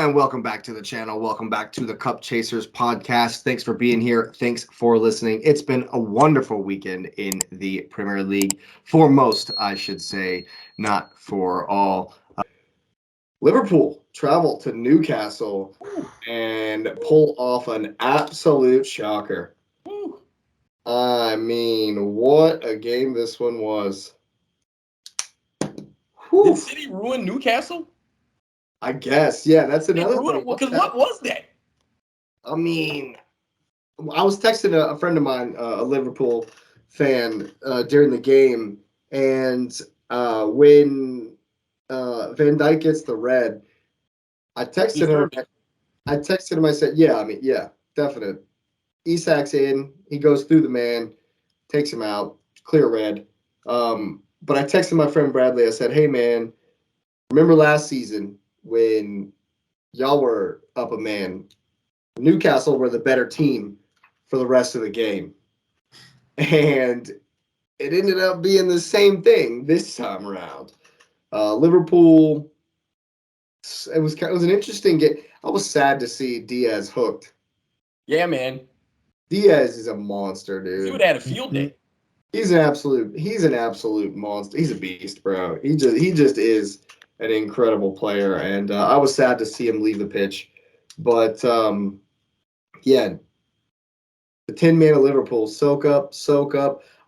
and welcome back to the channel. Welcome back to the Cup Chasers podcast. Thanks for being here. Thanks for listening. It's been a wonderful weekend in the Premier League. For most, I should say, not for all. Liverpool travel to Newcastle and pull off an absolute shocker. I mean, what a game this one was. Did City ruin Newcastle? I guess, yeah, that's another thing. Because what was that? I mean, I was texting a friend of mine, a Liverpool fan, during the game, and when Van Dijk gets the red, I texted him. I said, "Yeah, definite." Isak's in. He goes through the man, takes him out, clear red. But I texted my friend Bradley. I said, "Hey man, remember last season when y'all were up a man? Newcastle were the better team for the rest of the game." And it ended up being the same thing this time around. Liverpool, it was an interesting game. I was sad to see Diaz hooked. Yeah, man. Diaz is a monster, dude. He would have had a field day. He's an absolute monster. He's a beast, bro. He just is an incredible player, and I was sad to see him leave the pitch. But yeah, the 10-man of Liverpool, soak up.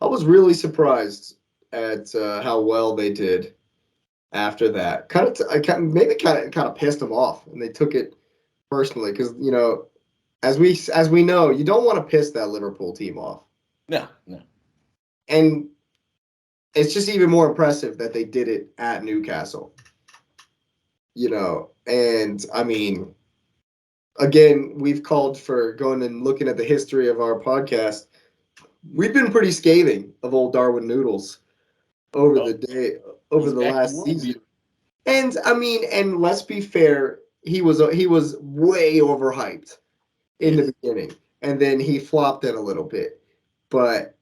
I was really surprised at how well they did after that. Kind of pissed them off, and they took it personally because as we know, you don't want to piss that Liverpool team off. No. And it's just even more impressive that they did it at Newcastle. And I mean, again, we've called for going and looking at the history of our podcast. We've been pretty scathing of old Darwin Noodles over the last season. And I mean, and let's be fair, he was way overhyped in the beginning, and then he flopped it a little bit. But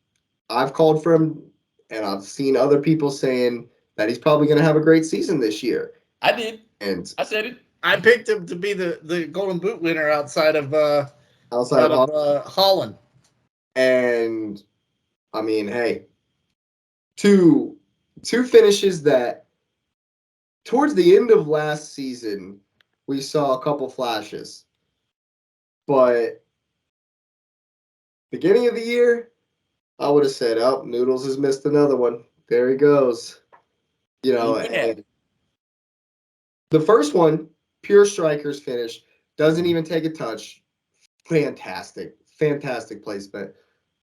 I've called for him, and I've seen other people saying that he's probably going to have a great season this year. I did, and I said it. I picked him to be the Golden Boot winner outside of Holland. And I mean, hey, two finishes that towards the end of last season we saw a couple flashes, but beginning of the year I would have said, "Oh, Noodles has missed another one. There he goes." And the first one, pure strikers finish, doesn't even take a touch. Fantastic placement.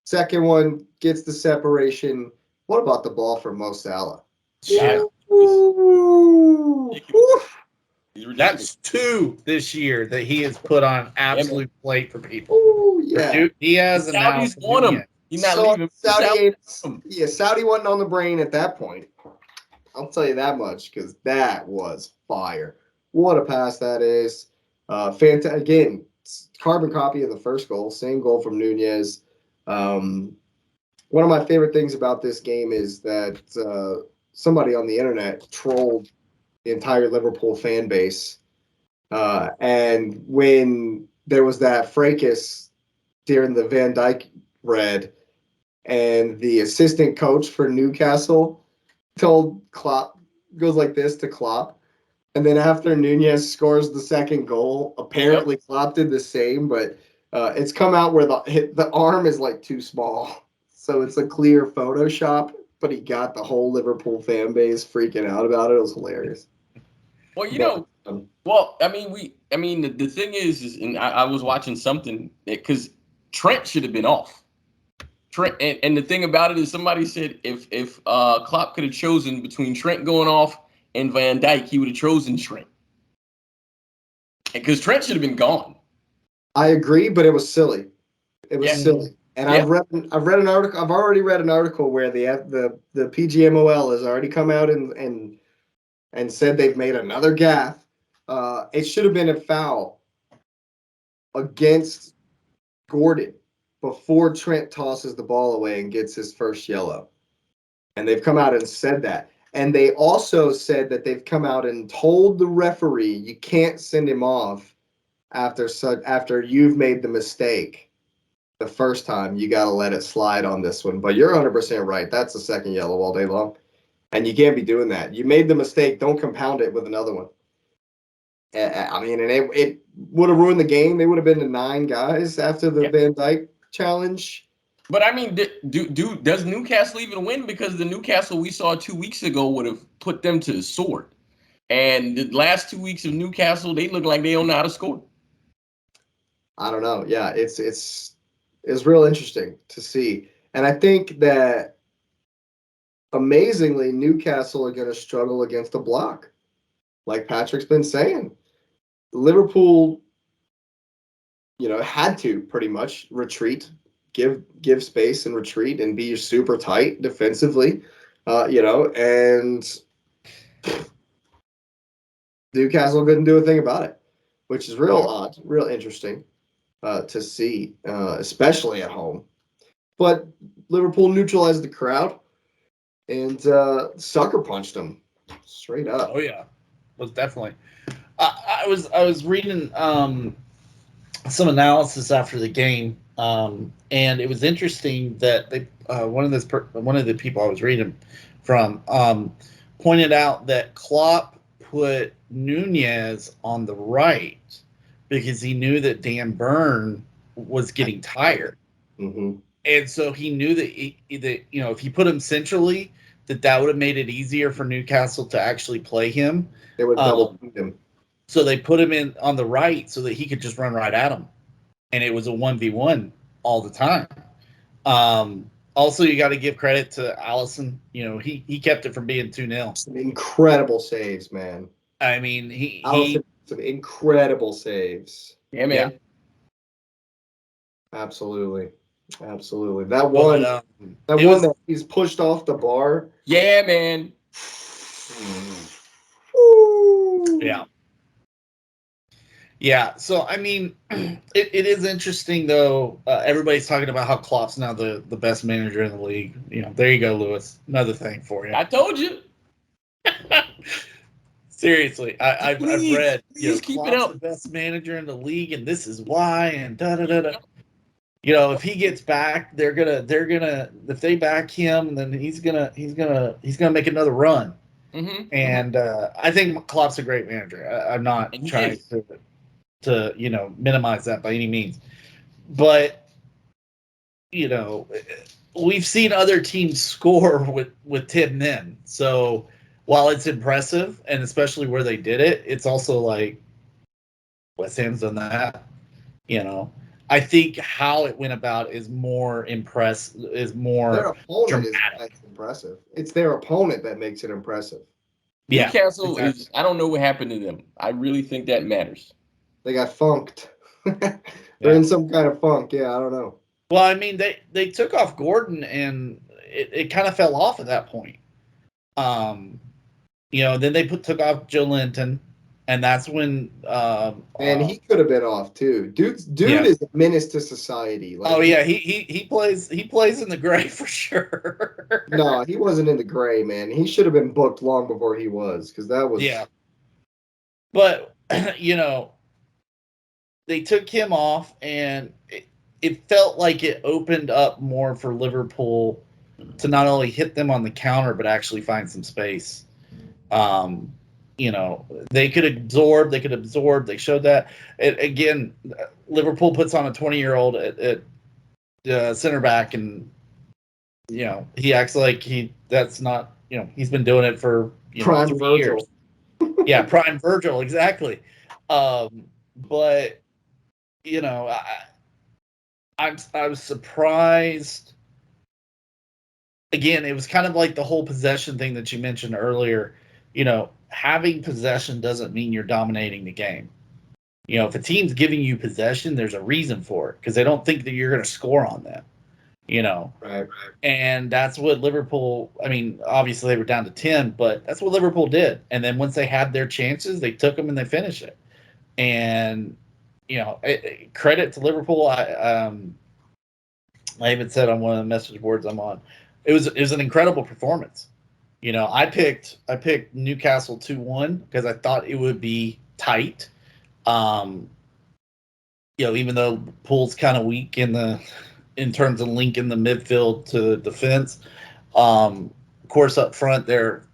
Second one gets the separation. What about the ball from Mo Salah? Yeah. That's two this year that he has put on absolute plate for people. Oh yeah. Diaz and Saudis want him. He's not leaving. Saudi wasn't on the brain at that point. I'll tell you that much, because that was fire. What a pass that is. Again, carbon copy of the first goal. Same goal from Nunez. One of my favorite things about this game is that somebody on the internet trolled the entire Liverpool fan base. And when there was that fracas during the Van Dijk red, and the assistant coach for Newcastle told Klopp, goes like this to Klopp, and then after Nunez scores the second goal, apparently Klopp did the same, but it's come out where the arm is like too small, so it's a clear Photoshop, but he got the whole Liverpool fan base freaking out about it. It was hilarious. Well, the thing is and I was watching something because Trent should have been off. Trent, and the thing about it is, somebody said if Klopp could have chosen between Trent going off and Van Dijk, he would have chosen Trent, because Trent should have been gone. I agree, but it was silly. It was silly. And I've read an article. I've already read an article where the PGMOL has already come out and said they've made another gaffe. It should have been a foul against Gordon before Trent tosses the ball away and gets his first yellow. And they've come out and said that. And they also said that they've come out and told the referee you can't send him off after you've made the mistake the first time. You got to let it slide on this one. But you're 100% right. That's the second yellow all day long. And you can't be doing that. You made the mistake. Don't compound it with another one. I mean, and it would have ruined the game. They would have been to 9 guys after the Van Dijk challenge. But I mean, does Newcastle even win? Because the Newcastle we saw 2 weeks ago would have put them to the sword. And the last 2 weeks of Newcastle, they look like they don't know how to score. I don't know. Yeah, it's real interesting to see. And I think that amazingly, Newcastle are going to struggle against the block. Like Patrick's been saying. Liverpool, had to pretty much retreat, give space and retreat and be super tight defensively, and Newcastle couldn't do a thing about it, which is real odd, real interesting to see, especially at home. But Liverpool neutralized the crowd and sucker punched them straight up. Oh yeah, was definitely. I was reading some analysis after the game, and it was interesting that they one of the people I was reading from pointed out that Klopp put Nunez on the right because he knew that Dan Burn was getting tired, and so he knew that if he put him centrally, that would have made it easier for Newcastle to actually play him. They would double him. So they put him in on the right so that he could just run right at him. And it was a 1v1 all the time. Also, you got to give credit to Allison. He kept it from being 2-0. Some incredible saves, man. I mean, he some incredible saves. Yeah, man. Yeah. Absolutely. That one, that he's pushed off the bar. Yeah, man. Yeah. Yeah, so I mean, it is interesting though. Everybody's talking about how Klopp's now the best manager in the league. There you go, Lewis. Another thing for you. I told you. Seriously, I've read. Please keep Klopp's it up. the best manager in the league, and this is why. And da da da da. If he gets back, they're gonna. If they back him, then he's gonna make another run. Mm-hmm. And I think Klopp's a great manager. I'm not trying to minimize that by any means, but we've seen other teams score with 10 men. So while it's impressive, and especially where they did it, it's also like West Ham's done that. I think how it went about is more their opponent dramatic. is impressive. It's their opponent that makes it impressive. Yeah, Newcastle is. I don't know what happened to them. I really think that matters. They got funked. They're in some kind of funk. Yeah, I don't know. Well, I mean, they took off Gordon, and it kind of fell off at that point. Then they took off Joe Linton, and that's when. And he could have been off too. Dude is a menace to society. He plays in the gray for sure. No, he wasn't in the gray, man. He should have been booked long before he was, because that was. Yeah. But they took him off, and it felt like it opened up more for Liverpool to not only hit them on the counter, but actually find some space. They could absorb. They showed that. Again, Liverpool puts on a 20-year-old at center back, and he acts like that's not. He's been doing it for Prime 3 Virgil. years. Yeah, Prime Virgil, exactly. But I was surprised. Again, it was kind of like the whole possession thing that you mentioned earlier. Having possession doesn't mean you're dominating the game. If a team's giving you possession, there's a reason for it, because they don't think that you're going to score on them. Right. And that's what Liverpool. I mean, obviously they were down to 10, but that's what Liverpool did. And then once they had their chances, they took them and they finished it. And credit to Liverpool. I even said on one of the message boards I'm on, it was an incredible performance. I picked Newcastle 2-1 because I thought it would be tight. Even though Pool's kind of weak in terms of linking the midfield to the defense. Of course, up front they're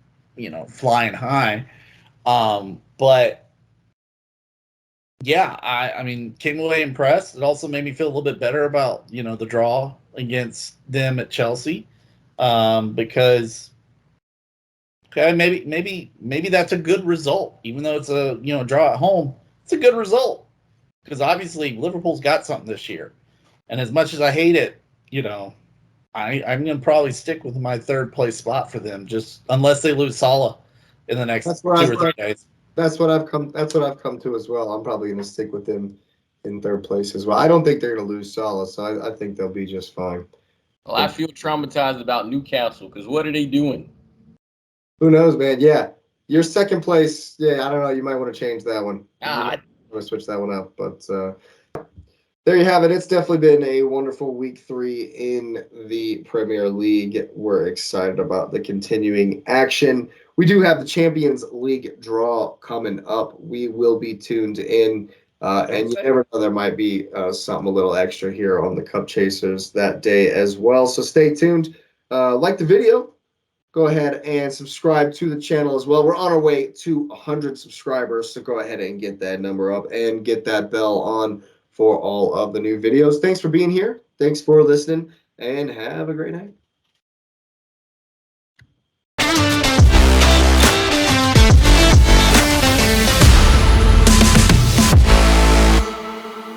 flying high. But yeah, I mean, came away impressed. It also made me feel a little bit better about the draw against them at Chelsea, because okay, maybe that's a good result, even though it's a draw at home. It's a good result because obviously Liverpool's got something this year, and as much as I hate it, I'm gonna probably stick with my third place spot for them, just unless they lose Salah in the next 2 or 3 days. That's what I've come to as well. I'm probably going to stick with them in third place as well. I don't think they're going to lose Salah, so I think they'll be just fine. Well, I feel traumatized about Newcastle because what are they doing? Who knows, man? Yeah, your second place. Yeah, I don't know. You might want to change that one. Ah, You want to switch that one up, but there you have it. It's definitely been a wonderful week 3 in the Premier League. We're excited about the continuing action. We do have the Champions League draw coming up. We will be tuned in. And you never know, there might be something a little extra here on the Cup Chasers that day as well. So stay tuned. Like the video. Go ahead and subscribe to the channel as well. We're on our way to 100 subscribers. So go ahead and get that number up and get that bell on for all of the new videos. Thanks for being here. Thanks for listening. And have a great night.